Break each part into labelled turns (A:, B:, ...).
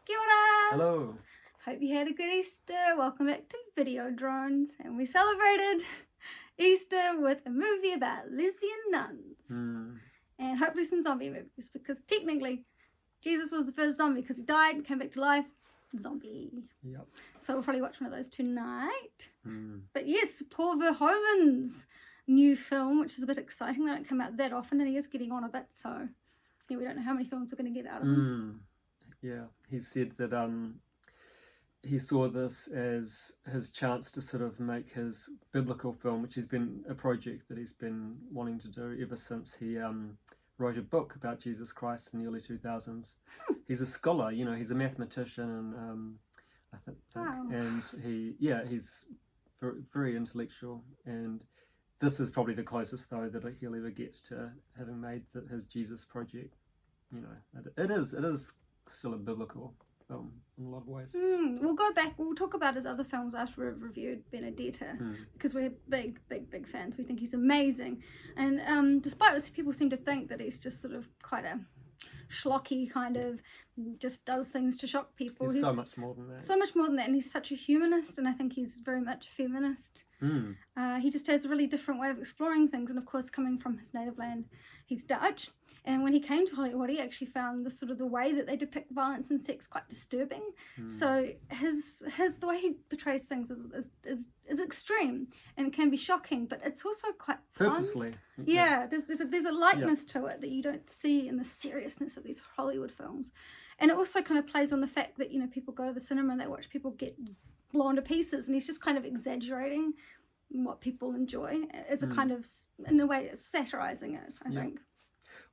A: Kia ora!
B: Hello.
A: Hope you had a good Easter. Welcome back to Video Drones. And we celebrated Easter with a movie about lesbian nuns. And hopefully some zombie movies, because technically Jesus was the first zombie because he died and came back to life. Zombie.
B: Yep.
A: So we'll probably watch one of those tonight. But yes, Paul Verhoeven's new film, which is a bit exciting. They don't come out that often, and he is getting on a bit, so yeah, we don't know how many films we're going to get out of him.
B: Yeah, he said that he saw this as his chance to sort of make his biblical film, which has been a project that he's been wanting to do ever since he wrote a book about Jesus Christ in the early 2000s. He's a scholar, you know, he's a mathematician, and I think, and he's very intellectual, and this is probably the closest though that he'll ever get to having made his Jesus project. You know, it is still a biblical film in a lot of ways.
A: We'll go back, we'll talk about his other films after we've reviewed Benedetta, because we're big fans. We think he's amazing, and despite what people seem to think that he's just sort of quite a schlocky kind of, just does things to shock people.
B: He's so much more than that.
A: So much more than that, and he's such a humanist, and I think he's very much a feminist. He just has a really different way of exploring things, and of course coming from his native land, he's Dutch, and when he came to Hollywood he actually found the way that they depict violence and sex quite disturbing. So the way he portrays things is extreme, and it can be shocking, but it's also quite fun.
B: Purposely.
A: Yeah, there's a lightness to it that you don't see in the seriousness of these Hollywood films. And it also kind of plays on the fact that, you know, people go to the cinema and they watch people get blown to pieces, and he's just kind of exaggerating what people enjoy as a kind of, in a way, satirizing it, I think.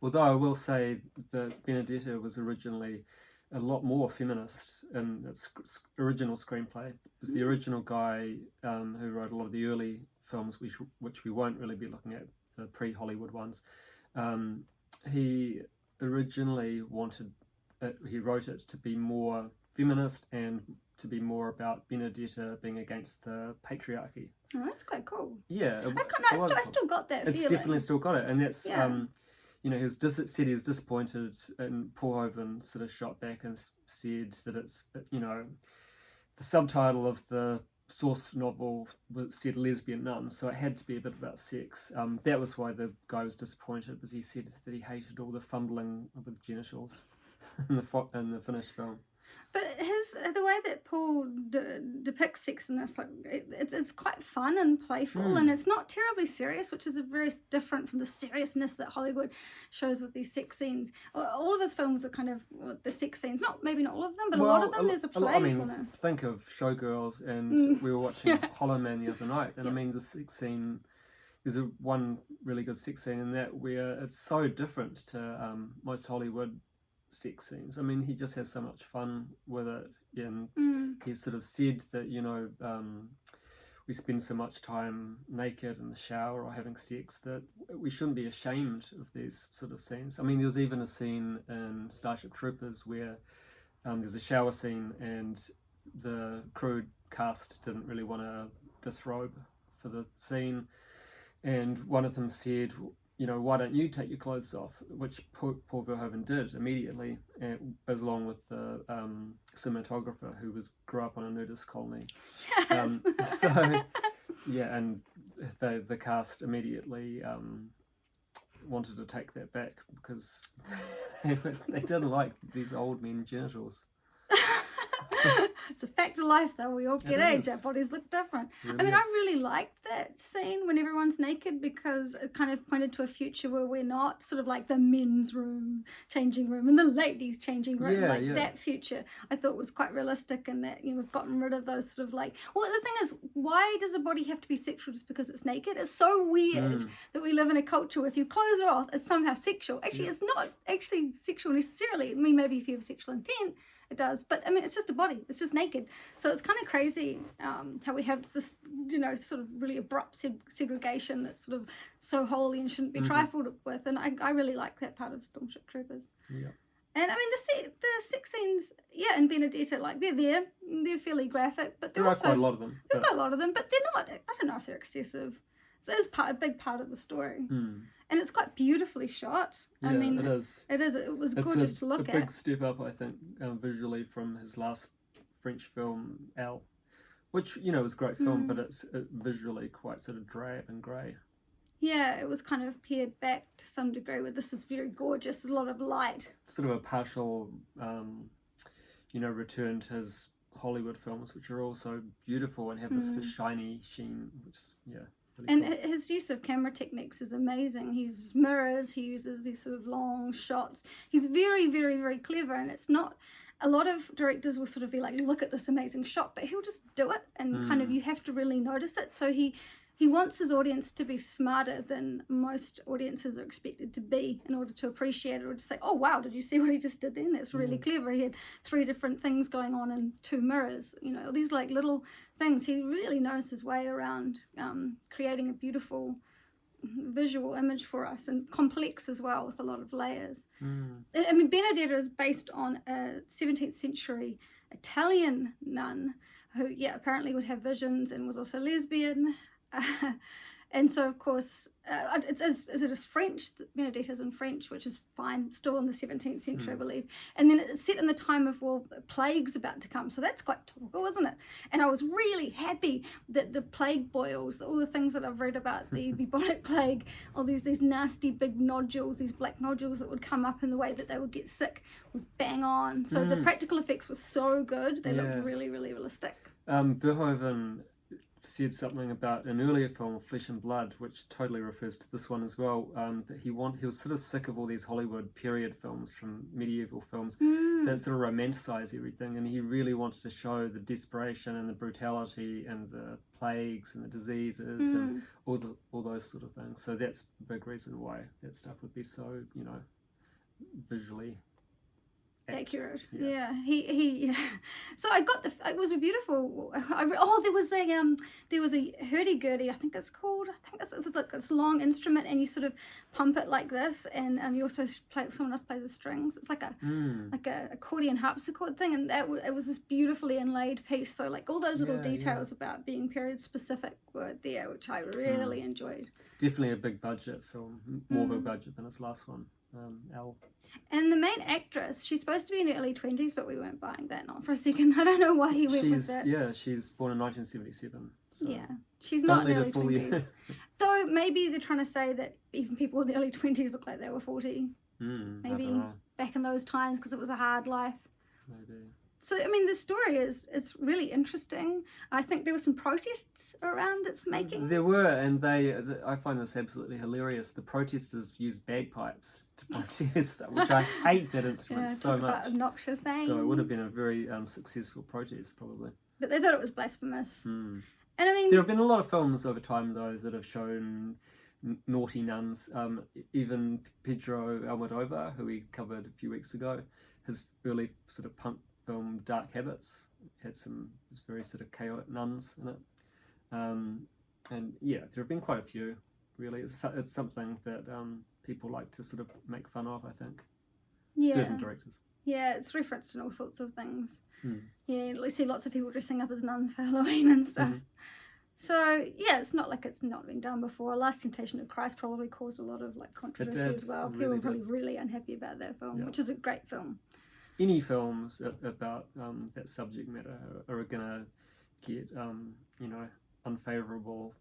B: Although I will say that Benedetta was originally a lot more feminist in its original screenplay. It was the original guy who wrote a lot of the early films, which we won't really be looking at, the pre-Hollywood ones. He originally he wrote it to be more feminist and to be more about Benedetta being against the patriarchy.
A: Oh, that's quite cool.
B: Yeah.
A: I still got that feeling.
B: It's definitely still got it, and that's... you know, said he was disappointed, and Paul Verhoeven sort of shot back and said that it's, you know, the subtitle of the source novel said Lesbian Nuns, so it had to be a bit about sex. That was why the guy was disappointed, because he said that he hated all the fumbling with genitals in the finished film.
A: But the way that Paul depicts sex in this, like, it's quite fun and playful, and it's not terribly serious, which is very different from the seriousness that Hollywood shows with these sex scenes. All of his films are kind of the sex scenes, maybe not all of them, but a lot of them there's a playfulness.
B: I mean, think of Showgirls, and we were watching Hollow Man the other night, and I mean the sex scene. There's one really good sex scene in that where it's so different to most Hollywood sex scenes. I mean, he just has so much fun with it, and he sort of said that, you know, we spend so much time naked in the shower or having sex that we shouldn't be ashamed of these sort of scenes. I mean, there was even a scene in Starship Troopers where there's a shower scene, and the crew cast didn't really want to disrobe for the scene, and one of them said, you know, why don't you take your clothes off? Which Paul Verhoeven did immediately, as along with the cinematographer who grew up on a nudist colony.
A: Yes.
B: So, yeah, and the cast immediately wanted to take that back because they didn't like these old men genitals.
A: It's a fact of life, though. We all get age. Our bodies look different. I mean, I really liked that scene when everyone's naked, because it kind of pointed to a future where we're not sort of like the men's room, changing room, and the ladies' changing room. That future, I thought was quite realistic, and that, you know, we've gotten rid of those sort of like. Well, the thing is, why does a body have to be sexual just because it's naked? It's so weird that we live in a culture where if your clothes are off, it's somehow sexual. Actually, it's not actually sexual necessarily. I mean, maybe if you have sexual intent, it does, but I mean, it's just a body, it's just naked. So it's kind of crazy how we have this, you know, sort of really abrupt segregation that's sort of so holy and shouldn't be trifled with. And I really like that part of Starship Troopers.
B: Yeah.
A: And I mean, the sex scenes, in Benedetta, like, they're fairly graphic, but
B: there are quite a lot of them.
A: There's quite a lot of them, but they're not, I don't know if they're excessive. So it is a big part of the story.
B: Mm.
A: And it's quite beautifully shot.
B: Yeah,
A: I mean,
B: it is.
A: It is. It was gorgeous to look at.
B: A big step up, I think, visually from his last French film, Elle, which, you know, was a great film, but it's visually quite sort of drab and grey.
A: Yeah, it was kind of pared back to some degree where this is very gorgeous. There's a lot of light.
B: Sort of a partial, you know, return to his Hollywood films, which are also beautiful and have this sort of shiny sheen, which is, yeah. Really
A: And
B: cool.
A: his use of camera techniques is amazing. He uses mirrors, he uses these sort of long shots. He's very, very, very clever, and it's not... A lot of directors will sort of be like, look at this amazing shot, but he'll just do it, and kind of you have to really notice it. So he wants his audience to be smarter than most audiences are expected to be in order to appreciate it, or to say, oh wow, did you see what he just did then? That's really clever. He had 3 different things going on in 2 mirrors. You know, these like little things. He really knows his way around creating a beautiful visual image for us, and complex as well, with a lot of layers. I mean, Benedetta is based on a 17th century Italian nun who, apparently would have visions and was also lesbian. And so, of course, it is French. Benedetta's in French, which is fine, still in the 17th century, I believe. And then it's set in the time of, well, plague's about to come. So that's quite topical, isn't it? And I was really happy that the plague boils, all the things that I've read about the bubonic plague, all these nasty big nodules, these black nodules that would come up in the way that they would get sick, was bang on. So the practical effects were so good. They looked really, really realistic.
B: Verhoeven said something about an earlier film, Flesh and Blood, which totally refers to this one as well, that he was sort of sick of all these Hollywood period films from medieval films that sort of romanticize everything, and he really wanted to show the desperation and the brutality and the plagues and the diseases and all those sort of things. So that's a big reason why that stuff would be so, you know, visually
A: accurate. He so I got it was a beautiful there was a hurdy-gurdy, I think it's called. I think it's like this long instrument, and you sort of pump it like this, and you also someone else plays the strings. It's like a accordion harpsichord thing, and it was this beautifully inlaid piece. So like all those little details about being period specific were there, which I really enjoyed.
B: Definitely a big budget film, more big budget than his last one, Elle.
A: And the main actress, she's supposed to be in her early 20s, but we weren't buying that, not for a second. I don't know why he went with that.
B: Yeah, she's born in 1977. So
A: yeah, she's not in her early 20s. Though maybe they're trying to say that even people in the early 20s look like they were 40. Maybe back in those times, because it was a hard life.
B: Maybe.
A: So, I mean, the story it's really interesting. I think there were some protests around its making.
B: There were, and I find this absolutely hilarious. The protesters used bagpipes to protest, which I hate that instrument so much.
A: Obnoxious, eh?
B: So it would have been a very successful protest, probably.
A: But they thought it was blasphemous. And I mean,
B: there have been a lot of films over time, though, that have shown naughty nuns. Even Pedro Almodovar, who we covered a few weeks ago, his early sort of punk film Dark Habits had some very sort of chaotic nuns in it, and yeah, there have been quite a few. Really, it's something that people like to sort of make fun of, I think. Certain directors. Yeah,
A: it's referenced in all sorts of things. Yeah, you see lots of people dressing up as nuns for Halloween and stuff. So yeah, it's not like it's not been done before. Last Temptation of Christ probably caused a lot of like controversy as well. People were probably really unhappy about that film, which is a great film.
B: Any films about that subject matter are going to get, you know, unfavourable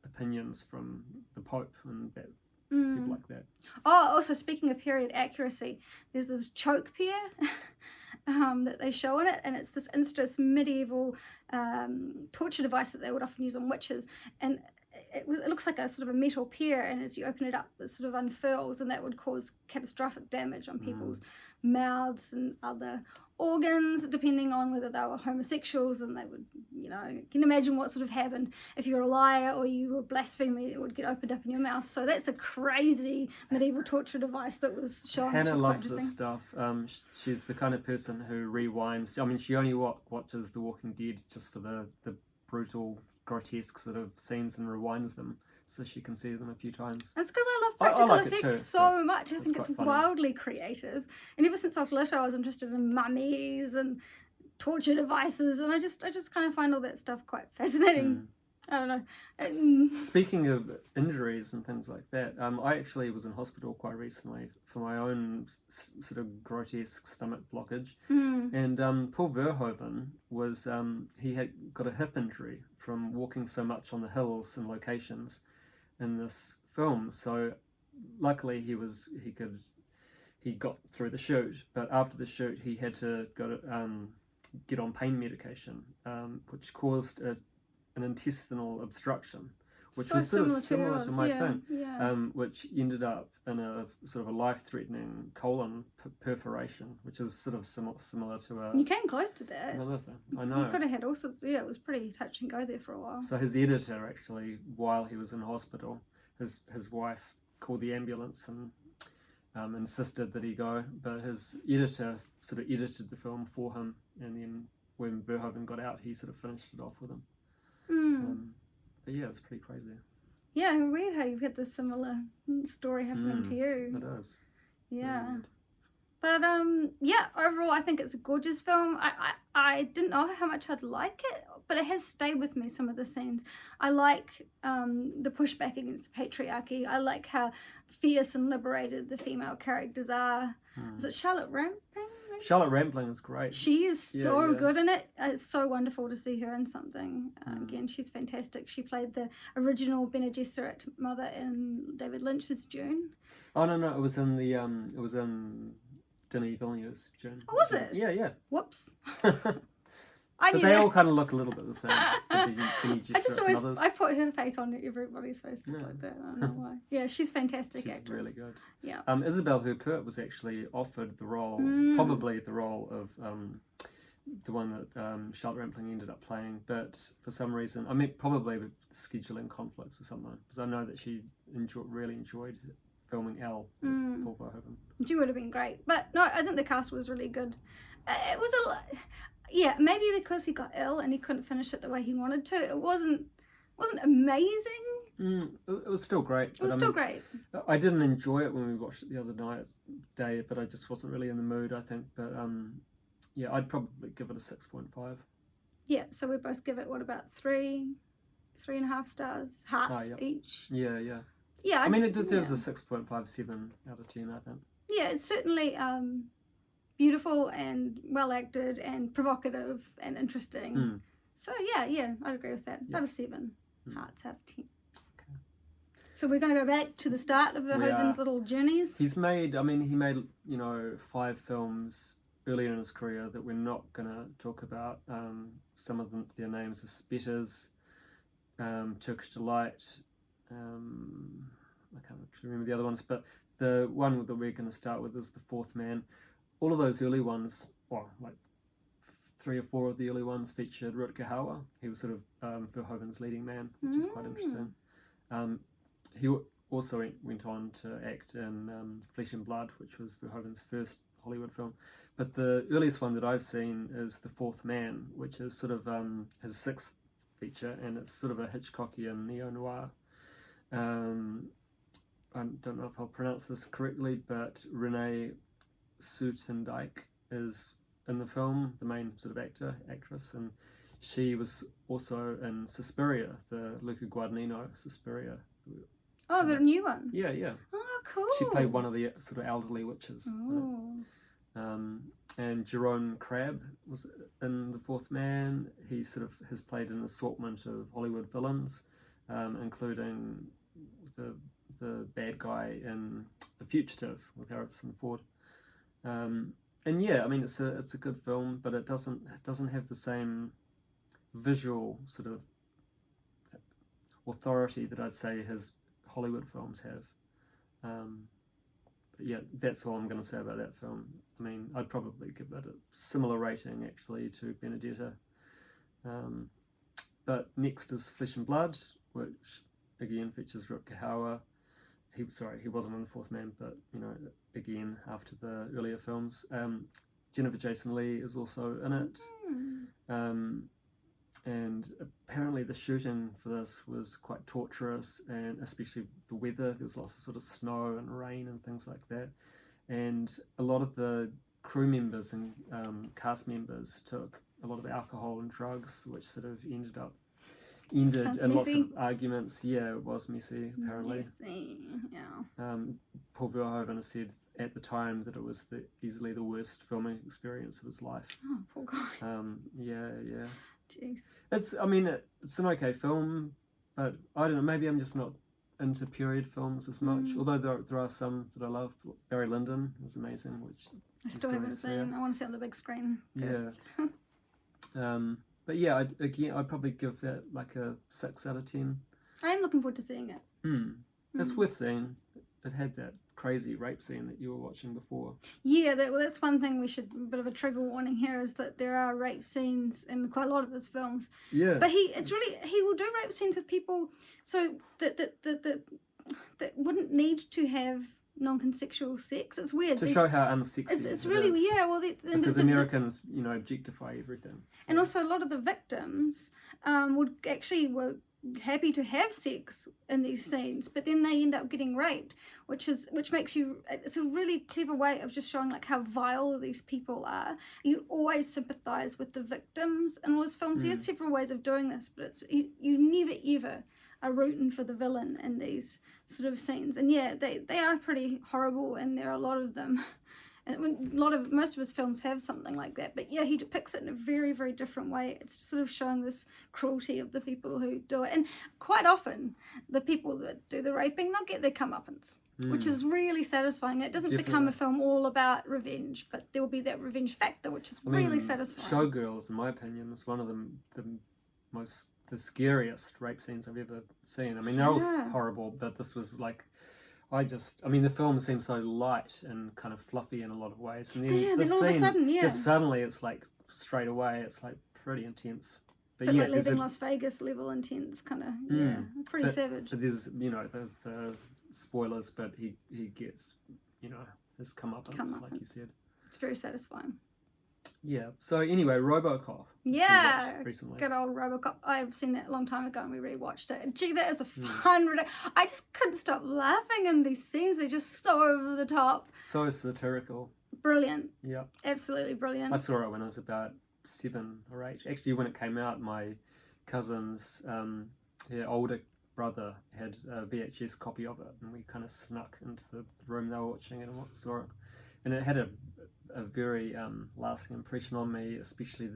B: opinions from the Pope and that people like that.
A: Oh, also speaking of period accuracy, there's this choke pier that they show in it, and it's this medieval torture device that they would often use on witches, and it looks like a sort of a metal pier, and as you open it up, it sort of unfurls, and that would cause catastrophic damage on people's mouths and other organs, depending on whether they were homosexuals, and they would, you know, you can imagine what sort of happened if you're a liar or you were blasphemy, it would get opened up in your mouth. So that's a crazy medieval torture device that was shown.
B: Hannah loves this stuff. She's the kind of person who rewinds. I mean, she only watches The Walking Dead just for the brutal, grotesque sort of scenes and rewinds them so she can see them a few times.
A: That's because I love practical effects so much. I think it's wildly creative. And ever since I was little, I was interested in mummies and torture devices, and I just kind of find all that stuff quite fascinating. I don't know.
B: Speaking of injuries and things like that, I actually was in hospital quite recently for my own sort of grotesque stomach blockage. And Paul Verhoeven was, he had got a hip injury from walking so much on the hills and locations in this film. So luckily he got through the shoot, but after the shoot he had to go to get on pain medication, which caused an intestinal obstruction, which was sort of similar to my thing, which ended up in a sort of a life-threatening colon perforation, which is sort of similar to a...
A: You came close to that.
B: Another thing, I know.
A: You could have had all sorts, it was pretty touch and go there for a while.
B: So his editor, actually, while he was in hospital, his wife called the ambulance and insisted that he go, but his editor sort of edited the film for him, and then when Verhoeven got out, he sort of finished it off with him. But yeah, it's pretty crazy.
A: Yeah, weird how you've had this similar story happening to you.
B: It is.
A: Yeah.
B: Weird.
A: But yeah, overall I think it's a gorgeous film. I didn't know how much I'd like it, but it has stayed with me, some of the scenes. I like the pushback against the patriarchy. I like how fierce and liberated the female characters are. Is it Charlotte Rampling?
B: Charlotte Rampling is great.
A: She is so good in it. It's so wonderful to see her in something. Again, she's fantastic. She played the original Bene Gesserit mother in David Lynch's Dune.
B: Oh no, it was in Denis Villeneuve's Dune.
A: Oh, was it?
B: Yeah.
A: Whoops.
B: But they all kind of look a little bit the same.
A: I put her face on everybody's face just like that. I don't know why. Yeah, she's fantastic.
B: She's
A: actress.
B: really good.
A: Yeah.
B: Isabelle Huppert was actually offered the role, probably the role of the one that Charlotte Rampling ended up playing, but for some reason, I mean, probably with scheduling conflicts or something, because I know that she really enjoyed filming Elle with Paul Verhoeven.
A: She would have been great, but no, I think the cast was really good. It was maybe because he got ill and he couldn't finish it the way he wanted to. It wasn't amazing.
B: It was still great.
A: It was still great.
B: I didn't enjoy it when we watched it the other day, but I just wasn't really in the mood, I think. But yeah, I'd probably give it a 6.5. Yeah,
A: so we both give it, what, about 3.5 stars, hearts each?
B: Yeah.
A: Yeah,
B: I mean, it deserves a 6.57 out of 10, I think.
A: Yeah, it's certainly beautiful and well acted and provocative and interesting. So yeah, I'd agree with that. About a 7 hearts out of 10.
B: Okay.
A: So we're going to go back to the start of Verhoeven's little journeys.
B: He made 5 films earlier in his career that we're not going to talk about. Some of their names are Spetters, Turkish Delight. I can't remember the other ones, but the one that we're going to start with is The Fourth Man. All of those early ones, well, like 3 or 4 of the early ones featured Rutger Hauer. He was sort of Verhoeven's leading man, which is quite interesting. He also went on to act in Flesh and Blood, which was Verhoeven's first Hollywood film. But the earliest one that I've seen is The Fourth Man, which is sort of his 6th feature, and it's sort of a Hitchcockian neo-noir. I don't know if I'll pronounce this correctly, but Renee Soutendijk is in the film, the main sort of actress, and she was also in Suspiria, the Luca Guadagnino Suspiria.
A: Oh, the new one?
B: Yeah.
A: Oh, cool.
B: She played one of the sort of elderly witches. And Jerome Crabb was in The Fourth Man. He sort of has played an assortment of Hollywood villains, including the bad guy in The Fugitive with Harrison Ford. And yeah, I mean, it's a good film, but it doesn't have the same visual sort of authority that I'd say his Hollywood films have. But yeah, that's all I'm going to say about that film. I mean, I'd probably give that a similar rating actually to Benedetta. But next is Flesh and Blood, which again features Rutger Hauer. He wasn't in The Fourth Man, but again after the earlier films. Jennifer Jason Leigh is also in it. And apparently the shooting for this was quite torturous, and especially the weather. There was lots of sort of snow and rain and things like that. And a lot of the crew members and cast members took a lot of alcohol and drugs, which sort of ended up ended
A: Sounds
B: in lots
A: messy.
B: of arguments. Yeah, it was messy, apparently.
A: Messy, yeah.
B: Paul Verhoeven said at the time that it was easily the worst filming experience of his life.
A: Oh, poor guy.
B: Yeah.
A: Jeez.
B: It's an okay film, but I don't know, maybe I'm just not into period films as much, although there are some that I love. Barry Lyndon was amazing, which
A: I still haven't seen. I want to see it on the big screen first.
B: Yeah. But yeah, I'd probably give that like a 6 out of 10.
A: I am looking forward to seeing it.
B: It's worth seeing. It had that crazy rape scene that you were watching before.
A: Yeah, that's one thing we should, a bit of a trigger warning here, is that there are rape scenes in quite a lot of his films.
B: Yeah.
A: But he will do rape scenes with people so that wouldn't need to have non-consensual sex. It's weird.
B: To show how unsexy
A: it's really,
B: is.
A: yeah, well...
B: Because Americans, objectify everything. So.
A: And also a lot of the victims were happy to have sex in these scenes, but then they end up getting raped, which makes you, it's a really clever way of just showing like how vile these people are. You always sympathize with the victims in all his films. He has several ways of doing this, but you never ever are rooting for the villain in these sort of scenes. And yeah, they are pretty horrible, and there are a lot of them. And most of his films have something like that, but yeah, he depicts it in a very, very different way. It's sort of showing this cruelty of the people who do it, and quite often the people that do the raping, they'll get their comeuppance, which is really satisfying. It doesn't become a film all about revenge, but there will be that revenge factor, which is really satisfying.
B: Showgirls, in my opinion, is one of the scariest rape scenes I've ever seen. I mean, they're all horrible, but this was like. The film seems so light and kind of fluffy in a lot of ways. And then
A: then all of a sudden,
B: just suddenly it's like straight away, it's like pretty intense.
A: But yeah, like Leaving Las Vegas level intense, kind of, pretty savage.
B: But there's, the spoilers, but he gets, his comeuppance, like you said.
A: It's very satisfying.
B: Yeah. So anyway, Robocop.
A: Yeah.
B: Recently.
A: Good old Robocop. I've seen that a long time ago and we rewatched it. And gee, that is a fun. I just couldn't stop laughing in these scenes. They're just so over the top.
B: So satirical.
A: Brilliant.
B: Yeah.
A: Absolutely brilliant.
B: I saw it when I was about 7 or 8. Actually, when it came out, my cousin's older brother had a VHS copy of it, and we kind of snuck into the room they were watching it and saw it. And it had a very lasting impression on me, especially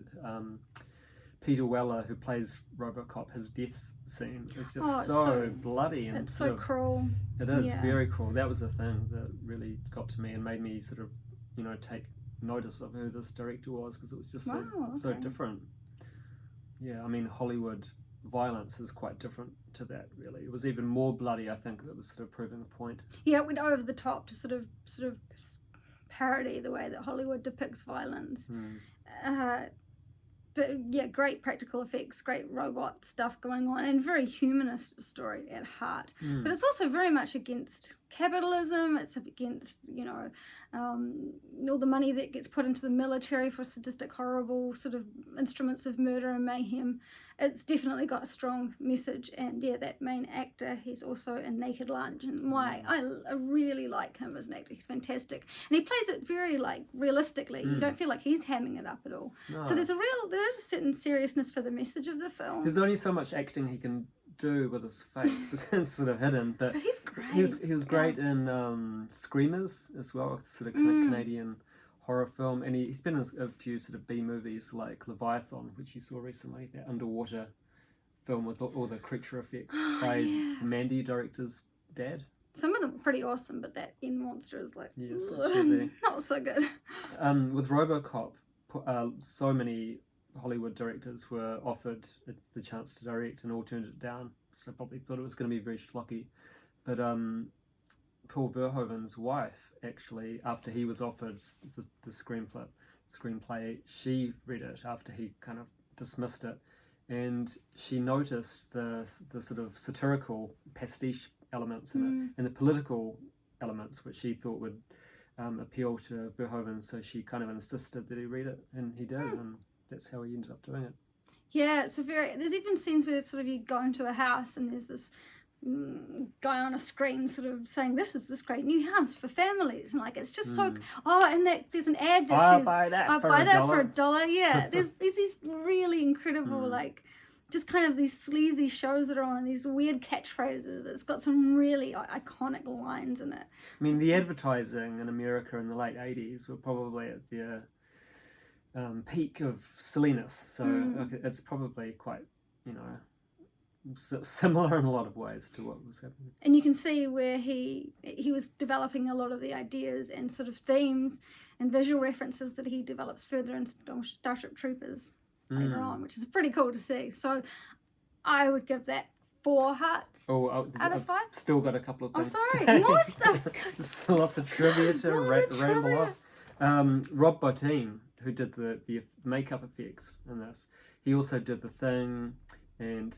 B: Peter Weller, who plays Robocop. His death scene is just so bloody and
A: it's so cruel.
B: It is very cruel. That was the thing that really got to me and made me sort of, take notice of who this director was, because it was just so different. Yeah, I mean, Hollywood violence is quite different to that, really. It was even more bloody, I think, that was sort of proving a point.
A: Yeah, it went over the top to sort of parody the way that Hollywood depicts violence. But yeah, great practical effects, great robot stuff going on, and very humanist story at heart. But it's also very much against capitalism. It's against, all the money that gets put into the military for sadistic, horrible sort of instruments of murder and mayhem. It's definitely got a strong message. And yeah, that main actor, he's also in Naked Lunch, and I really like him as an actor. He's fantastic, and he plays it very realistically. You don't feel like he's hamming it up at all. No. So there's a certain seriousness for the message of the film.
B: There's only so much acting he can do with his face, but it's sort of hidden. But
A: he's great.
B: He was great in Screamers as well, sort of Canadian horror film, and he's been in a few sort of B movies like Leviathan, which you saw recently, that underwater film with all the creature effects by the Mandy director's dad.
A: Some of them are pretty awesome, but that end monster is not so good.
B: With Robocop, so many Hollywood directors were offered the chance to direct and all turned it down, so probably thought it was going to be very schlocky. But Paul Verhoeven's wife, actually, after he was offered the screenplay, she read it after he kind of dismissed it, and she noticed the sort of satirical pastiche elements in it and the political elements, which she thought would appeal to Verhoeven, so she kind of insisted that he read it, and he did, and that's how he ended up doing it.
A: Yeah, there's even scenes where sort of you go into a house and there's this guy on a screen sort of saying, this is this great new house for families, and it's just so and there's an ad that says
B: buy that
A: for $1. Yeah, there's these really incredible just kind of these sleazy shows that are on and these weird catchphrases. It's got some really iconic lines in it.
B: I mean, the advertising in America in the late 80s were probably at their peak of silliness. So it's probably quite, you know, similar in a lot of ways to what was happening.
A: And you can see where he was developing a lot of the ideas and sort of themes and visual references that he develops further in Starship Troopers later on, which is pretty cool to see. So I would give that 4 hearts out of 5.
B: Still got a couple of things.
A: Oh, sorry, more stuff.
B: Just lots of trivia to ramble off. Rob Bottin, who did the makeup effects in this, he also did The Thing and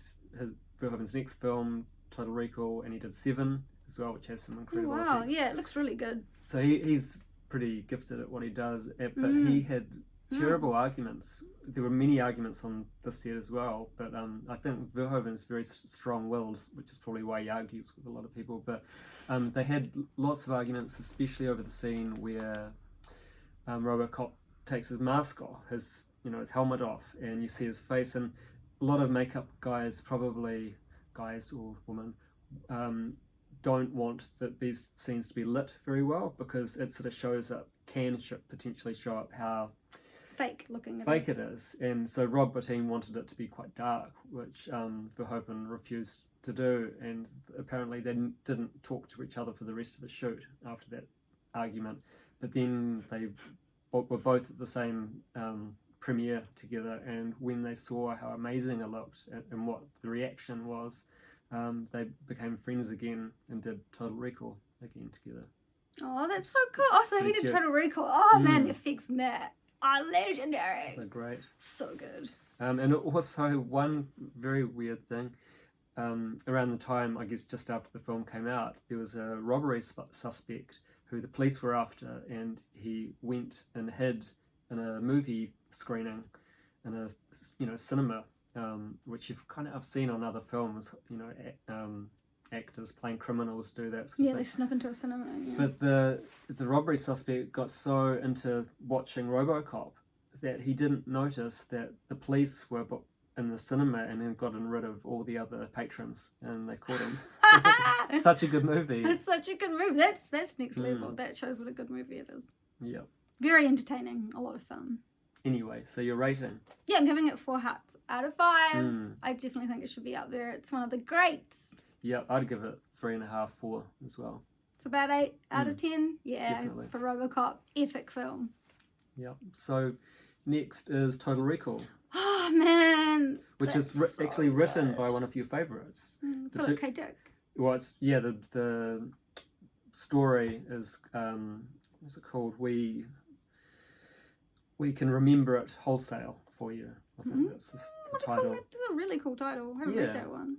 B: Verhoeven's next film, Total Recall, and he did Seven as well, which has some incredible effects.
A: Yeah, it looks really good.
B: So he's pretty gifted at what he does, but he had terrible arguments. There were many arguments on this set as well, but I think Verhoeven's very strong-willed, which is probably why he argues with a lot of people. But they had lots of arguments, especially over the scene where Robocop takes his mask off, his helmet off, and you see his face. And a lot of makeup guys, probably guys or women, don't want that these scenes to be lit very well, because it sort of can potentially show up how
A: fake looking
B: it is. And so Rob Bottin wanted it to be quite dark, which Verhoeven refused to do, and apparently they didn't talk to each other for the rest of the shoot after that argument. But then they were both at the same premiere together, and when they saw how amazing it looked and what the reaction was, they became friends again and did Total Recall again together.
A: Oh, that's so cool. Oh, so he did Total Recall. Oh man, the effects in that are legendary.
B: They're great.
A: So good.
B: And also one very weird thing, around the time, I guess just after the film came out, there was a robbery suspect who the police were after, and he went and hid in a movie screening in a cinema, which I've seen on other films, actors playing criminals do that sort of thing.
A: They snip into a cinema. Yeah.
B: But the robbery suspect got so into watching Robocop that he didn't notice that the police were in the cinema and then gotten rid of all the other patrons, and they caught him. Such a good movie.
A: It's such a good movie. That's next level. That shows what a good movie it is.
B: Yeah.
A: Very entertaining. A lot of fun.
B: Anyway, so your rating?
A: Yeah, I'm giving it 4 hearts out of 5. I definitely think it should be up there. It's one of the greats.
B: Yeah, I'd give it 3.5, 4 as well.
A: It's about 8 out of 10. Yeah,
B: definitely.
A: For Robocop, epic film.
B: Yeah. So next is Total Recall.
A: Oh man,
B: which is actually written by one of your favourites.
A: Philip K. Dick.
B: Well, it's the story is what's it called? We can remember it wholesale for you. I think that's the title.
A: It's a really cool title. I haven't read that one.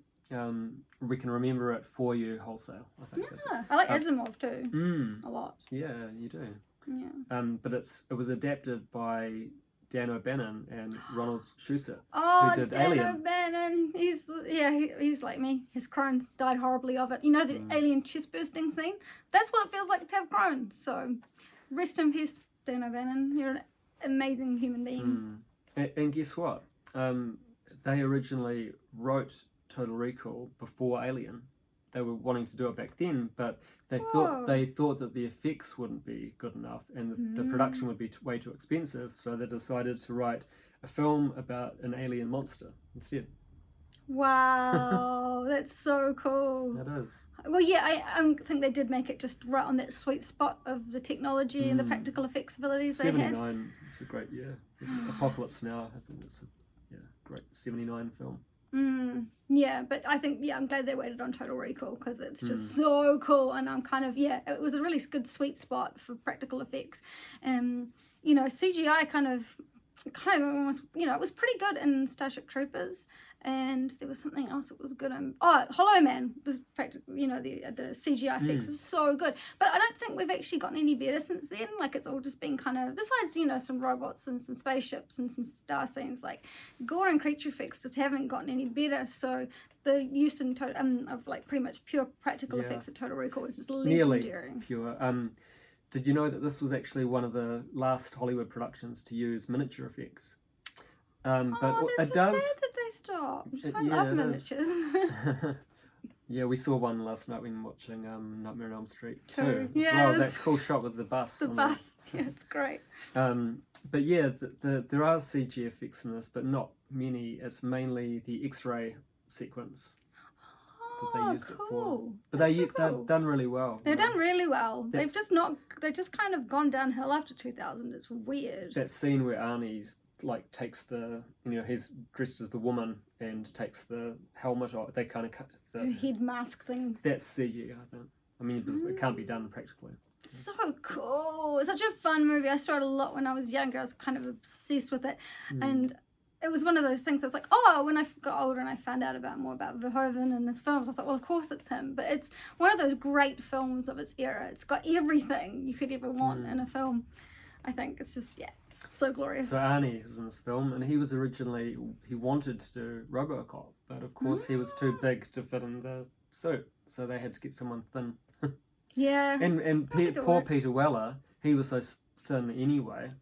B: We can remember it for you wholesale. I think.
A: Yeah, I like Asimov too. A lot.
B: Yeah, you do.
A: Yeah.
B: But it was adapted by Dan O'Bannon and Ronald Shusett,
A: who
B: did
A: Dan
B: Alien.
A: O'Bannon, he's like me. His Crohn's died horribly of it. You know the alien chest bursting scene? That's what it feels like to have Crohn's. So, rest in peace, Dan O'Bannon. You're an amazing human being.
B: And guess what? They originally wrote Total Recall before Alien. They were wanting to do it back then, but they thought that the effects wouldn't be good enough, and the production would be way too expensive. So they decided to write a film about an alien monster instead.
A: Wow, that's so cool.
B: That is.
A: Well, yeah, I think they did make it just right on that sweet spot of the technology and the practical effects abilities they had.
B: 79, it's a great year. Apocalypse Now, I think it's a great 79 film.
A: Yeah, but I think, I'm glad they waited on Total Recall, because it's just so cool, and I'm kind of, it was a really good sweet spot for practical effects. CGI kind of almost, it was pretty good in Starship Troopers, and there was something else that was good in, Hollow Man was the CGI effects is so good, but I don't think we've actually gotten any better since then. Like, it's all just been kind of, besides, some robots and some spaceships and some star scenes, like, gore and creature effects just haven't gotten any better, so the use in of like pretty much pure practical effects at Total Recall is just legendary.
B: Nearly pure. Did you know that this was actually one of the last Hollywood productions to use miniature effects? But
A: Oh, that's
B: it
A: so
B: does.
A: sad that they stopped. I
B: Yeah,
A: love
B: it is.
A: miniatures.
B: Yeah, we saw one last night when watching Nightmare on Elm Street 2 as
A: Yeah,
B: well. That
A: that's-
B: cool shot with the bus.
A: The
B: on
A: bus. Yeah, it's great.
B: But yeah, there are CG effects in this, but not many. It's mainly the X-ray sequence that they
A: Oh,
B: used it for.
A: cool.
B: But
A: That's so
B: they're
A: cool.
B: done really well.
A: They've done really well.
B: That's-
A: They've just kind of gone downhill after 2000. It's weird.
B: That scene where Arnie's like takes the, he's dressed as the woman and takes the helmet off. They kind of cut
A: The head mask thing.
B: That's CG, I think. I mean, it can't be done practically.
A: So cool. It's such a fun movie. I saw it a lot when I was younger. I was kind of obsessed with it. And it was one of those things that's like, oh, when I got older and I found out more about Verhoeven and his films, I thought, well, of course it's him. But it's one of those great films of its era. It's got everything you could ever want in a film. I think it's just, it's so glorious.
B: So Arnie is in this film, and he was originally, he wanted to do Robocop, but of course he was too big to fit in the suit, so they had to get someone thin.
A: Yeah.
B: And
A: think it
B: poor
A: works.
B: Peter Weller, he was so thin anyway,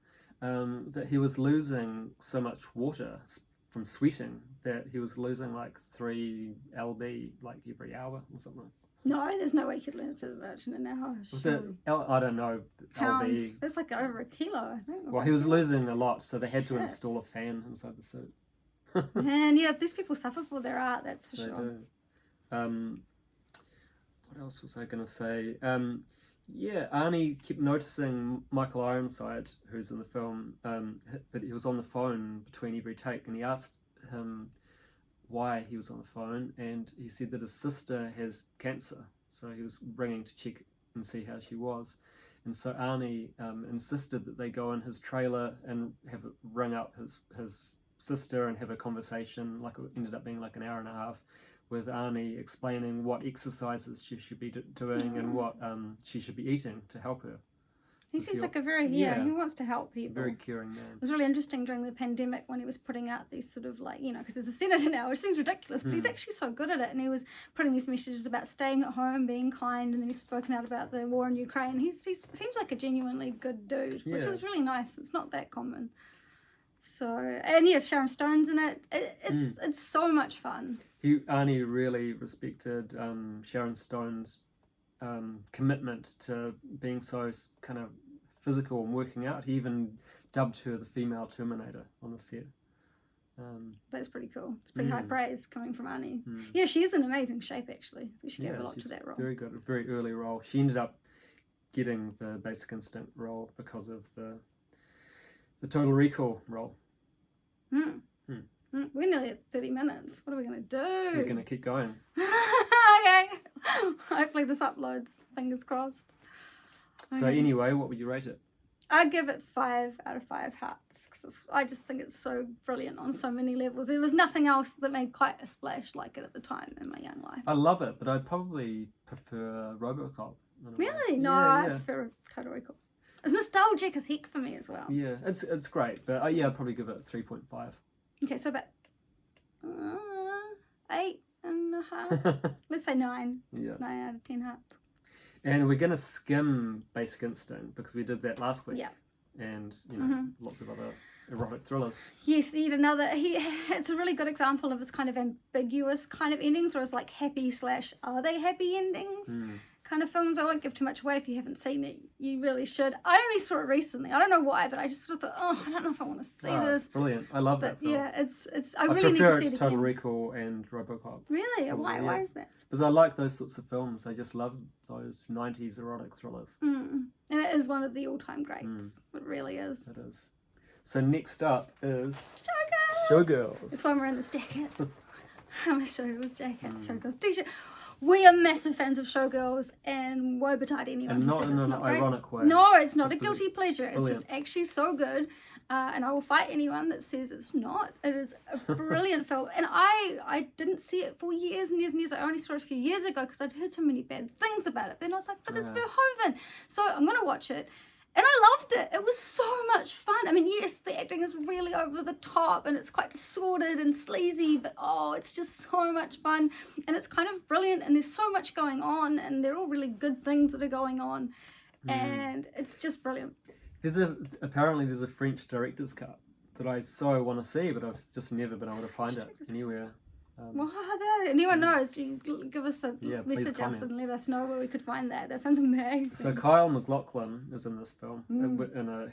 B: that he was losing so much water from sweating that he was losing like 3 lb like every hour or something.
A: No, there's no way you could lose so much in an hour.
B: Was it? I don't know.
A: Pounds.
B: lb.
A: It's like over a kilo, I think.
B: Well, he was losing a lot, so they had to
A: Shit.
B: install a fan inside the suit.
A: And yeah, these people suffer for their art, that's for
B: They
A: sure.
B: do. What else was I going to say? Yeah, Arnie kept noticing Michael Ironside, who's in the film, that he was on the phone between every take, and he asked him why he was on the phone, and he said that his sister has cancer, so he was ringing to check and see how she was. And so Arnie insisted that they go in his trailer and have it ring up his sister and have a conversation. Like, it ended up being like an hour and a half with Arnie explaining what exercises she should be doing and what she should be eating to help her.
A: He
B: Is
A: seems
B: he-
A: like a very,
B: yeah.
A: he wants to help people.
B: Very caring man.
A: It was really interesting during the pandemic when he was putting out these sort of like, because there's a senator now, which seems ridiculous, but he's actually so good at it. And he was putting these messages about staying at home, being kind, and then he's spoken out about the war in Ukraine. He seems like a genuinely good dude, which
B: Yeah.
A: is really nice. It's not that common. So, and yes, Sharon Stone's in it. It's so much fun.
B: Arnie really respected Sharon Stone's commitment to being so kind of physical and working out. He even dubbed her the female Terminator on the set.
A: That's pretty cool. It's pretty high praise coming from Arnie. Yeah, she's in amazing shape, actually. I think she gave a lot
B: she's
A: to that role.
B: very good, a very early role. She ended up getting the Basic Instinct role because of the Total Recall role.
A: We're nearly at 30 minutes. What are we going to do?
B: We're going to keep going.
A: Okay. Hopefully this uploads. Fingers crossed.
B: So
A: Okay.
B: anyway, what would you rate it?
A: I give it 5 out of 5 hearts because I just think it's so brilliant on so many levels. There was nothing else that made quite a splash like it at the time in my young life.
B: I love it, but I'd probably prefer Robocop. in a way.
A: Really? No,
B: Yeah,
A: I
B: yeah.
A: prefer Total Recall. It's nostalgic as heck for me as well.
B: Yeah, it's great, but yeah, I'd probably give it 3.5.
A: Okay, so about 8.5. Let's say 9.
B: Yeah.
A: 9 out of 10 hearts.
B: And we're going to skim Basic Instinct because we did that last week.
A: Yeah.
B: And, lots of other erotic thrillers.
A: Yes, yet another. It's a really good example of its kind of ambiguous kind of endings, or it's like happy / are they happy endings kind of films. I won't give too much away if you haven't seen it. You really should. I only saw it recently. I don't know why, but I just sort of thought, I don't know if I want to see this.
B: It's brilliant. I love
A: But
B: that film.
A: yeah, it's. I
B: I
A: really need
B: prefer
A: to see
B: its
A: it
B: Total
A: again.
B: Recall and Robocop.
A: Really? Why?
B: yeah.
A: Why is that?
B: Because I like those sorts of films. I just love those 90s erotic thrillers.
A: And it is one of the all-time greats. It really is.
B: It is. So next up is
A: Showgirls.
B: Showgirls.
A: That's why I'm wearing this jacket. I'm a Showgirls jacket, Showgirls t-shirt. We are massive fans of Showgirls, and woe betide anyone
B: And
A: who
B: not
A: says
B: in
A: it's
B: an
A: not great.
B: ironic way.
A: No, it's not
B: Just
A: a
B: 'cause
A: guilty
B: it's
A: pleasure. It's
B: brilliant.
A: just actually so good, and I will fight anyone that says it's not. It is a brilliant film, and I didn't see it for years and years and years. I only saw it a few years ago because I'd heard so many bad things about it. Then I was like, but it's Verhoeven, so I'm gonna watch it. And I loved it. It was so much fun. I mean, yes, the acting is really over the top and it's quite sordid and sleazy, but it's just so much fun. And it's kind of brilliant and there's so much going on and they're all really good things that are going on. And it's just brilliant.
B: Apparently there's a French director's cut that I so want to see, but I've just never been able to find it anywhere.
A: Well, anyone knows, you give us a message us
B: comment.
A: and let us know where we could find that. That sounds amazing.
B: So Kyle MacLachlan is in this film in an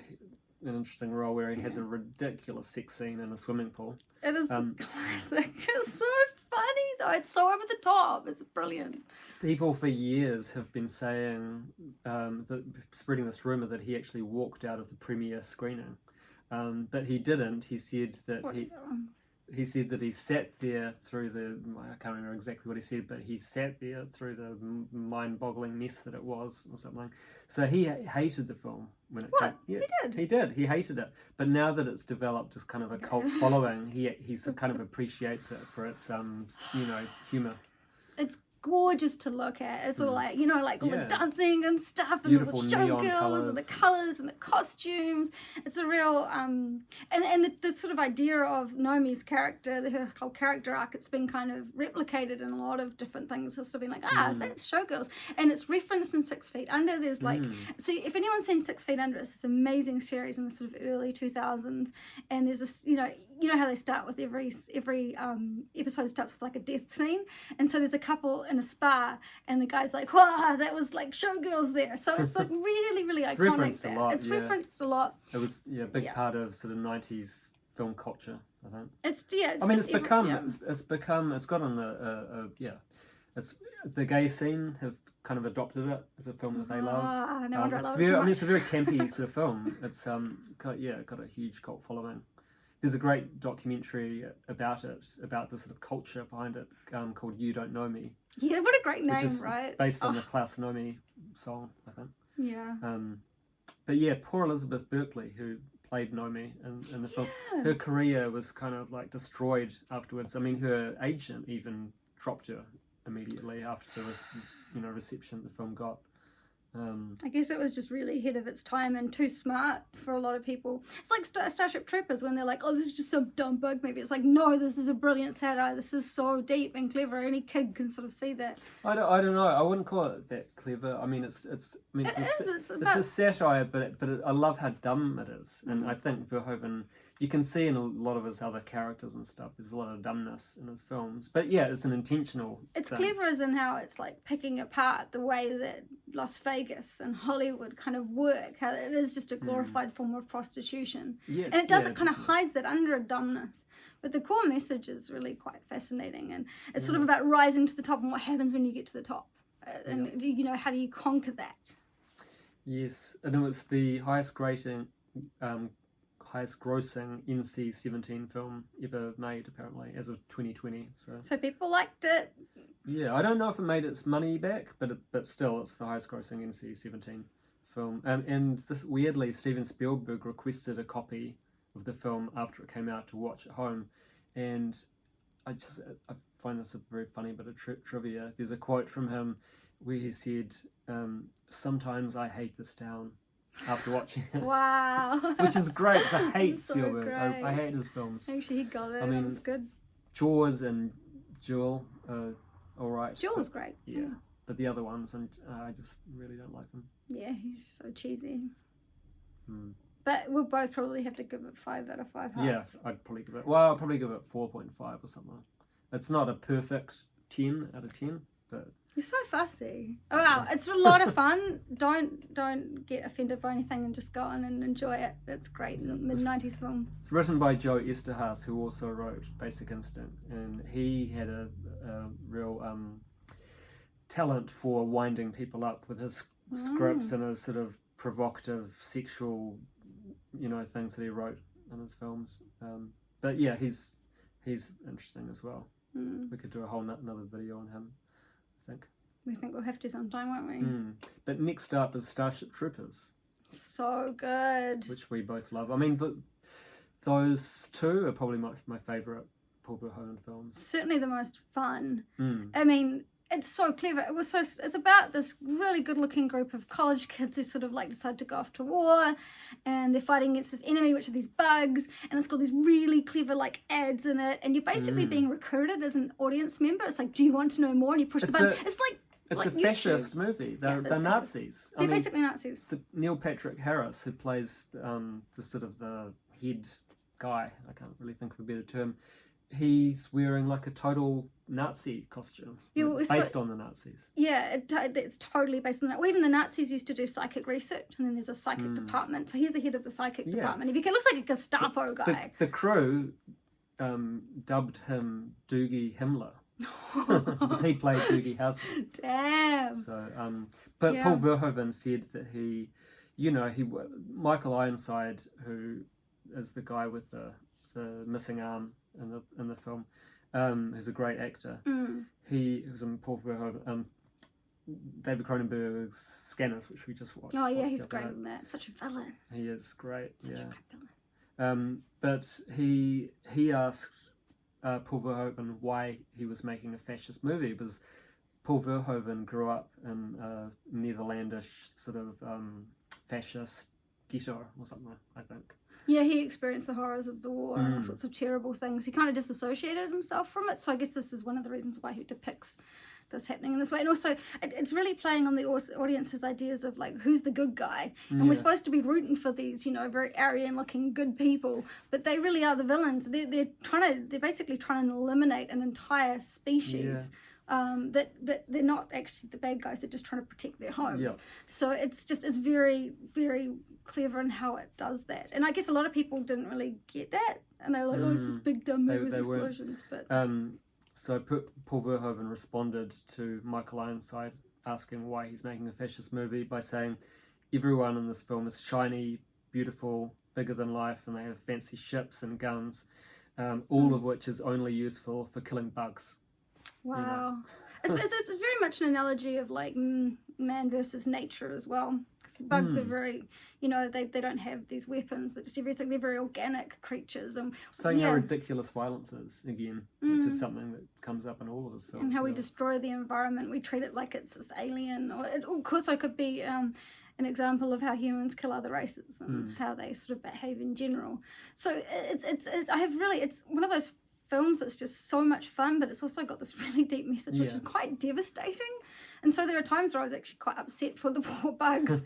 B: interesting role where he has a ridiculous sex scene in a swimming pool.
A: It is classic. It's so funny though. It's so over the top. It's brilliant.
B: People for years have been saying, spreading this rumour that he actually walked out of the premiere screening. But he didn't. He said that he said that he sat there through I can't remember exactly what he said, but he sat there through the mind-boggling mess that it was, or something. So he hated the film when it came. Yeah, he did. He hated it. But now that it's developed as kind of a cult following, he kind of appreciates it for its humour.
A: It's gorgeous to look at. It's all like, like all the dancing and stuff, and
B: beautiful
A: the showgirls and the colours and the costumes. It's a real and the sort of idea of Nomi's character, her whole character arc, it's been kind of replicated in a lot of different things. It's sort of been like, that's Showgirls, and it's referenced in 6 Feet Under. There's like, so if anyone's seen 6 Feet Under, it's this amazing series in the sort of early 2000s, and there's this, you know how they start with every episode starts with like a death scene, and so there's a couple in a spa, and the guy's like, wow, that was like Showgirls there. So it's like really, really iconic.
B: Referenced
A: there.
B: a lot,
A: it's referenced a lot.
B: It was a big part of sort of 90s film culture, I think.
A: It's
B: the gay scene have kind of adopted it as a film that they love.
A: No wonder I love it
B: I
A: so
B: mean,
A: much.
B: it's a very campy sort of film. It's got a huge cult following. There's a great documentary about it, about the sort of culture behind it, called You Don't Know Me.
A: Yeah, what a great name,
B: which is
A: right?
B: based on the Klaus Nomi song, I think.
A: Yeah.
B: But yeah, poor Elizabeth Berkley, who played Nomi in the film, her career was kind of like destroyed afterwards. I mean, her agent even dropped her immediately after the reception the film got.
A: I guess it was just really ahead of its time and too smart for a lot of people. It's like Starship Troopers when they're like, oh, this is just some dumb bug movie. It's like, no, this is a brilliant satire. This is so deep and clever. Any kid can sort of see that.
B: I don't know. I wouldn't call it that clever. I mean, it's a satire, but I love how dumb it is. And I think Verhoeven, you can see in a lot of his other characters and stuff, there's a lot of dumbness in his films. But yeah, it's an intentional
A: It's
B: thing.
A: clever as in how it's like picking apart the way that Las Vegas and Hollywood kind of work, how it is just a glorified form of prostitution.
B: Yeah,
A: and it does, it kind of
B: definitely.
A: hides that under a dumbness. But the core message is really quite fascinating, and it's sort of about rising to the top and what happens when you get to the top. And how do you conquer that?
B: Yes, and it was the highest grossing NC-17 film ever made, apparently, as of 2020.
A: So people liked it.
B: Yeah, I don't know if it made its money back, but still, it's the highest grossing NC-17 film. And this, weirdly, Steven Spielberg requested a copy of the film after it came out to watch at home, and I find this a very funny bit of trivia. There's a quote from him where he said, "Sometimes I hate this town," after watching it.
A: Wow.
B: Which is great, because I hate
A: So
B: Spielberg.
A: great.
B: I hate his films.
A: Actually, he got it.
B: I mean,
A: That's good.
B: Jaws and Jewel are alright.
A: Jewel's great.
B: Yeah. But the other ones, and I just really don't like them.
A: Yeah, he's so cheesy. But we'll both probably have to give it 5 out of 5 hearts.
B: Yeah, I'd probably give it 4.5 or something. It's not a perfect 10 out of 10, but...
A: You're so fussy. Oh, wow, it's a lot of fun. Don't get offended by anything and just go on and enjoy it. It's great. Mid-90s film.
B: It's written by Joe Esterhaas, who also wrote Basic Instinct, and he had a real talent for winding people up with his scripts and his sort of provocative sexual, things that he wrote in his films. But yeah, he's interesting as well. We could do a whole another video on him, I think.
A: We think we'll have to sometime, won't we?
B: But next up is Starship Troopers.
A: So good.
B: Which we both love. I mean, those two are probably my favourite Paul Verhoeven films.
A: Certainly the most fun. I mean, it's so clever. It's about this really good-looking group of college kids who sort of like decide to go off to war, and they're fighting against this enemy, which are these bugs, and it's got these really clever like ads in it, and you're basically being recruited as an audience member. It's like, do you want to know more? And you push the button. It's a
B: fascist movie. They're Nazis.
A: They're basically Nazis.
B: Neil Patrick Harris, who plays the sort of the head guy, I can't really think of a better term, he's wearing like a total Nazi costume.
A: Yeah,
B: It's based on the Nazis.
A: Yeah, it's totally based on that. Well, even the Nazis used to do psychic research, and then there's a psychic department. So he's the head of the psychic department. He looks like a Gestapo guy.
B: The crew dubbed him Doogie Himmler. Because he played Doogie Howser.
A: Damn.
B: So, but Paul Verhoeven said that Michael Ironside, who is the guy with the missing arm in the film, who's a great actor. He was in Paul Verhoeven, David Cronenberg's Scanners, which we just watched.
A: Oh yeah, he's great in that. Such a villain.
B: He is great.
A: Such a great villain.
B: But he asked Paul Verhoeven why he was making a fascist movie, because Paul Verhoeven grew up in a Netherlandish sort of fascist ghetto or something, I think.
A: Yeah, he experienced the horrors of the war and all sorts of terrible things. He kind of disassociated himself from it, so I guess this is one of the reasons why he depicts this happening in this way. And also, it's really playing on the audience's ideas of like, who's the good guy? And we're supposed to be rooting for these, very Aryan-looking good people, but they really are the villains. They're basically trying to eliminate an entire species. That they're not actually the bad guys, they're just trying to protect their homes. So it's very, very clever in how it does that. And I guess a lot of people didn't really get that, and they were like, oh, it's just big dumb movie with explosions. But
B: so Paul Verhoeven responded to Michael Ironside asking why he's making a fascist movie by saying, everyone in this film is shiny, beautiful, bigger than life, and they have fancy ships and guns, all of which is only useful for killing bugs.
A: Wow. It's very much an analogy of like man versus nature as well. Because the bugs are very, they don't have these weapons. They're just everything. They're very organic creatures. And
B: saying how ridiculous violence is, again, which is something that comes up in all of his films.
A: And how we destroy the environment. We treat it like it's this alien. Or it also could be an example of how humans kill other races and how they sort of behave in general. So it's one of those films that's just so much fun, but it's also got this really deep message, which is quite devastating. And so there are times where I was actually quite upset for the poor bugs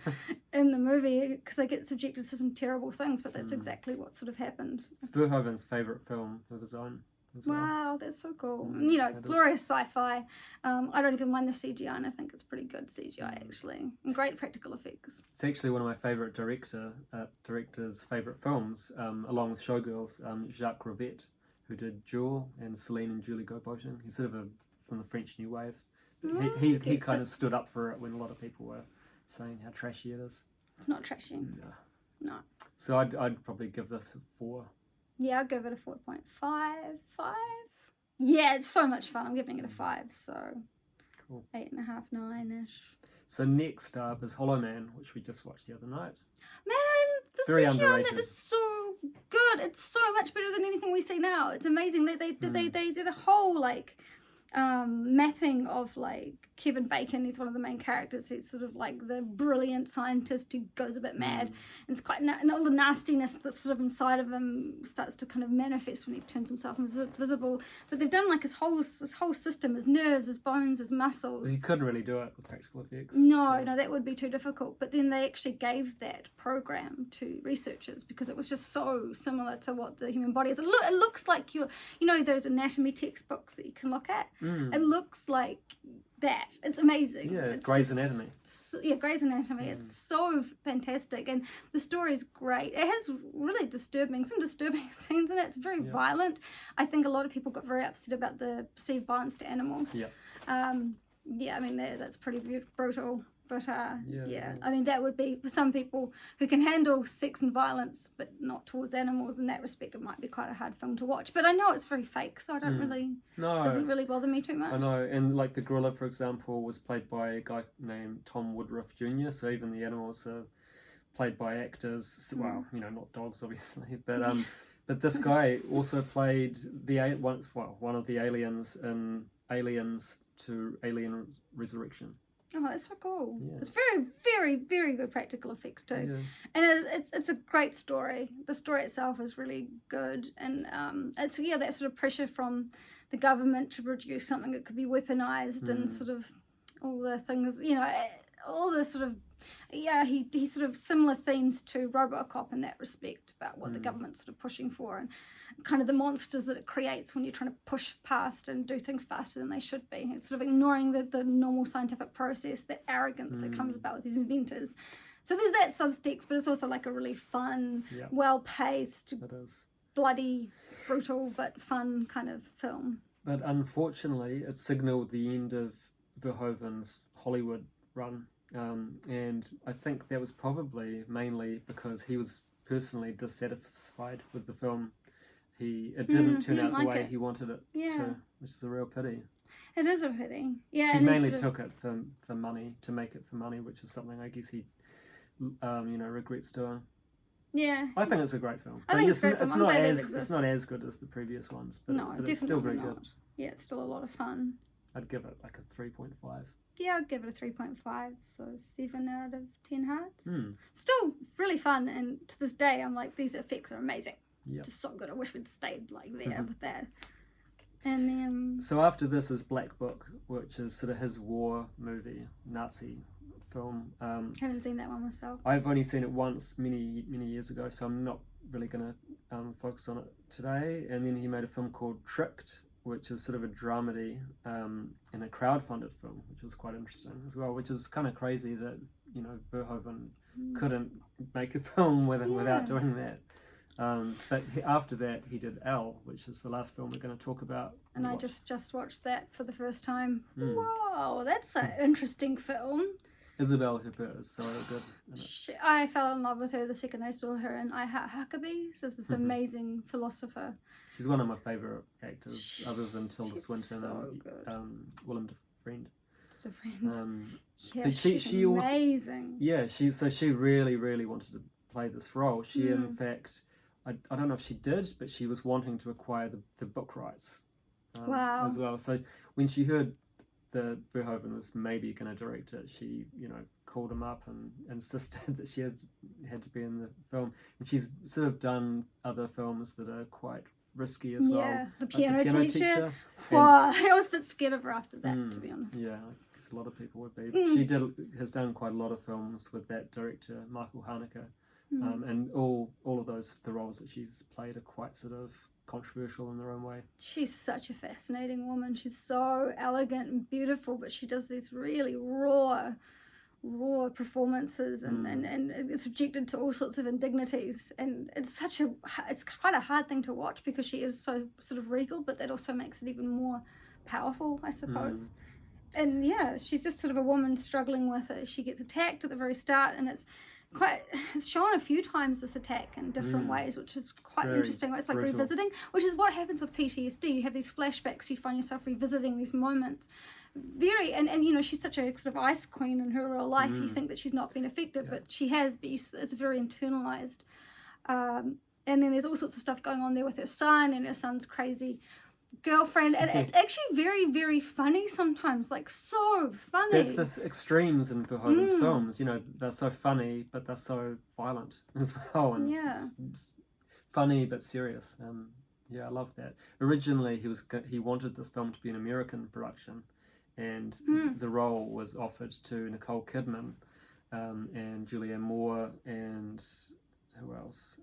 A: in the movie, because they get subjected to some terrible things, but that's exactly what sort of happened.
B: It's Verhoeven's favourite film of his own as well.
A: Wow, that's so cool. And, glorious sci-fi. I don't even mind the CGI, and I think it's pretty good CGI, actually. And great practical effects.
B: It's actually one of my favourite director's favourite films, along with Showgirls, Jacques Rivette, who did Jewel and Celine and Julie Go Boating. He's sort of from the French New Wave. He kind of stood up for it when a lot of people were saying how trashy it is.
A: It's not trashy. No.
B: So I'd probably give this a 4.
A: Yeah, I'll give it a 4.5. 5? Yeah, it's so much fun. I'm giving it a 5, so cool. 8.5, 9-ish.
B: So next up is Hollow Man, which we just watched the other night.
A: Man, the
B: very
A: CGI
B: underrated.
A: on that is so good. It's so much better than anything we see now. It's amazing. They did a whole mapping of like Kevin Bacon. He's one of the main characters. He's sort of like the brilliant scientist who goes a bit mad, and it's quite and all the nastiness that's sort of inside of him starts to kind of manifest when he turns himself invisible. But they've done like his whole system, his nerves, his bones, his muscles.
B: You couldn't really do it with practical effects.
A: No, that would be too difficult. But then they actually gave that program to researchers because it was just so similar to what the human body is. It looks like those anatomy textbooks that you can look at. It looks like that. It's amazing.
B: Yeah,
A: it's
B: Grey's Anatomy.
A: Grey's Anatomy. It's so fantastic, and the story's great. It has really some disturbing scenes in it. It's very violent. I think a lot of people got very upset about the perceived violence to animals. I mean that's pretty brutal. But I mean that would be for some people who can handle sex and violence, but not towards animals. In that respect, it might be quite a hard film to watch. But I know it's very fake, so I don't doesn't really bother me too much.
B: I know, and like the gorilla, for example, was played by a guy named Tom Woodruff Jr. So even the animals are played by actors. Well, not dogs, obviously, but but this guy also played one of the aliens in Aliens to Alien Resurrection.
A: Oh, that's so cool. Yeah. It's very, very, very good practical effects too.
B: Yeah.
A: And it's a great story. The story itself is really good. And it's that sort of pressure from the government to produce something that could be weaponized and sort of all the things, all the sort of, he sort of similar themes to Robocop in that respect, about what the government's sort of pushing for, and kind of the monsters that it creates when you're trying to push past and do things faster than they should be. It's sort of ignoring the normal scientific process, that arrogance that comes about with these inventors. So there's that subtext, but it's also like a really fun, well-paced, bloody, brutal, but fun kind of film.
B: But unfortunately, it signalled the end of Verhoeven's Hollywood run. And I think that was probably mainly because he was personally dissatisfied with the film. It didn't turn out the way he wanted it to, which is a real pity.
A: It is a pity. Yeah,
B: he mainly took it for money, to make it for money, which is something I guess he, regrets doing.
A: Yeah,
B: I think it's a great film.
A: I think it's a great film.
B: It's not as good as the previous ones, but it's still very good.
A: Yeah, it's still a lot of fun.
B: I'd give it like a 3.5.
A: Yeah, I'd give it a 3.5, so 7 out of 10 hearts. Still really fun, and to this day, I'm like, these effects are amazing.
B: Yep.
A: Just so good. I wish we'd stayed like there with that. And then...
B: So after this is Black Book, which is sort of his war movie, Nazi film.
A: Haven't seen that one myself.
B: I've only seen it once many years ago, so I'm not really going to focus on it today. And then he made a film called Tricked, which is sort of a dramedy and a crowdfunded film, which was quite interesting as well, which is kind of crazy that, Verhoeven couldn't make a film without doing that. But after that, he did Elle, which is the last film we're going to talk about.
A: And I just watched that for the first time. Whoa, that's an interesting film.
B: Isabelle Huppert is so good.
A: I fell in love with her the second I saw her in I Heart Huckabee. She's this amazing philosopher.
B: She's one of my favourite actors, other than Tilda Swinton and Willem Dafoe.
A: Yeah, she's amazing.
B: She really, really wanted to play this role. She, in fact, I don't know if she did, but she was wanting to acquire the book rights as well. So when she heard that Verhoeven was maybe going to direct it, she, called him up and insisted that she had to be in the film. And she's sort of done other films that are quite risky as well.
A: Yeah, The Piano Teacher. Wow, I was a bit scared of her after that, to be honest.
B: Yeah, I guess a lot of people would be. She has done quite a lot of films with that director, Michael Haneke. And all of the roles that she's played are quite sort of controversial in their own way. She's
A: such a fascinating woman. She's so elegant and beautiful, but she does these really raw performances and is subjected to all sorts of indignities, and it's quite a hard thing to watch because she is so sort of regal, but that also makes it even more powerful, I suppose. And she's just sort of a woman struggling with it. She gets attacked at the very start, and it's shown a few times, this attack, in different ways, which is quite interesting. It's like brutal. Revisiting, which is what happens with PTSD. You have these flashbacks, you find yourself revisiting these moments. And she's such a sort of ice queen in her real life. You think that she's not been affected, but she has, but it's very internalized. And then there's all sorts of stuff going on there with her son and her son's crazy girlfriend, and it's actually very, very funny sometimes, like so funny.
B: There's the extremes in Verhoeven's films, they're so funny, but they're so violent as well, and it's funny but serious. I love that. Originally he wanted this film to be an American production, and the role was offered to Nicole Kidman and Julianne Moore and who else?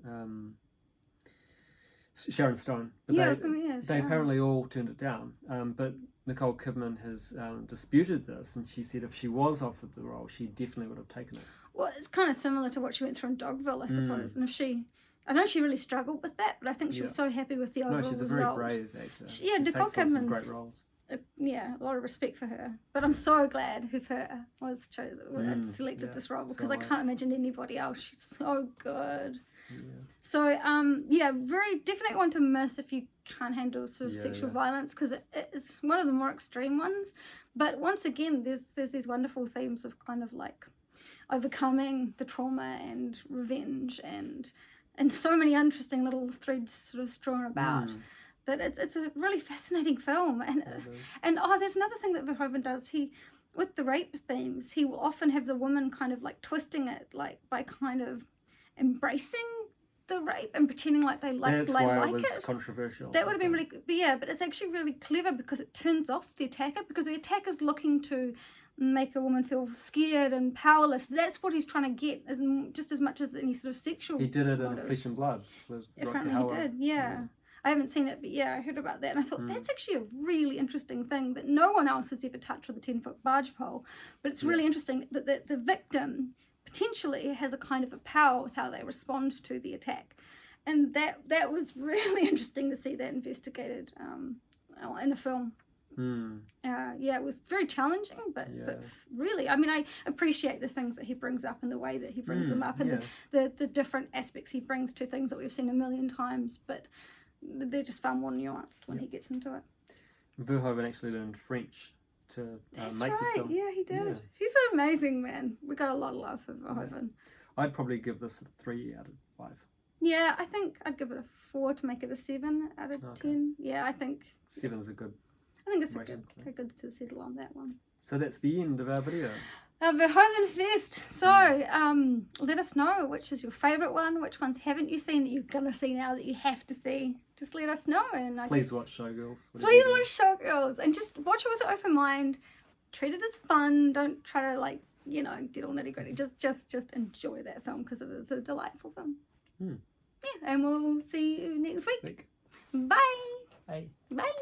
B: Sharon Stone. But they apparently all turned it down. But Nicole Kidman has disputed this, and she said if she was offered the role, she definitely would have taken it.
A: Well, it's kind of similar to what she went through in Dogville, I suppose. And I know she really struggled with that, but I think she was so happy with the overall result. No, she's a very brave actor. She
B: Nicole Kidman's great roles.
A: A lot of respect for her. But I'm so glad Hooper was selected this role, because I can't imagine anybody else. She's so good. So definitely one to miss if you can't handle sort of sexual violence, because it's one of the more extreme ones. But once again, there's these wonderful themes of kind of like overcoming the trauma and revenge and so many interesting little threads sort of strewn about. That it's a really fascinating film. And there's another thing that Verhoeven does. With the rape themes, he will often have the woman kind of like twisting it, like by kind of embracing the rape and pretending like they like
B: That's why it was controversial.
A: That would have been really, but it's actually really clever because it turns off the attacker, because the attacker's looking to make a woman feel scared and powerless. That's what he's trying to get, just as much as any sort of sexual.
B: He did it
A: motive.
B: in Flesh and Blood with
A: Apparently
B: Rocky
A: he did, yeah. I haven't seen it, but yeah, I heard about that, and I thought that's actually a really interesting thing that no one else has ever touched with a 10-foot barge pole. But it's really interesting that the victim potentially has a kind of a power with how they respond to the attack, and that was really interesting to see that investigated in a film. Yeah, it was very challenging, but really, I mean, I appreciate the things that he brings up and the way that he brings them up, and the different aspects he brings to things that we've seen a million times, but they're just far more nuanced when he gets into it.
B: Verhoeven actually learned French to make this film.
A: Yeah, he did. He's an amazing man. We got a lot of love for Verhoeven.
B: I'd probably give this a 3 out of 5.
A: Yeah, I think I'd give it a 4 to make it a 7 out of 10. Yeah, I think
B: 7's a good.
A: I think it's a good to settle on that one.
B: So that's the end of our video.
A: Verhoeven Fest. So, let us know which is your favourite one, which ones haven't you seen that you're going to see now that you have to see. Just let us know. And
B: please watch Showgirls.
A: Please watch Showgirls. And just watch it with an open mind. Treat it as fun. Don't try to, get all nitty gritty. Just enjoy that film because it is a delightful film. Yeah, and we'll see you next week. Bye.
B: Bye.
A: Bye.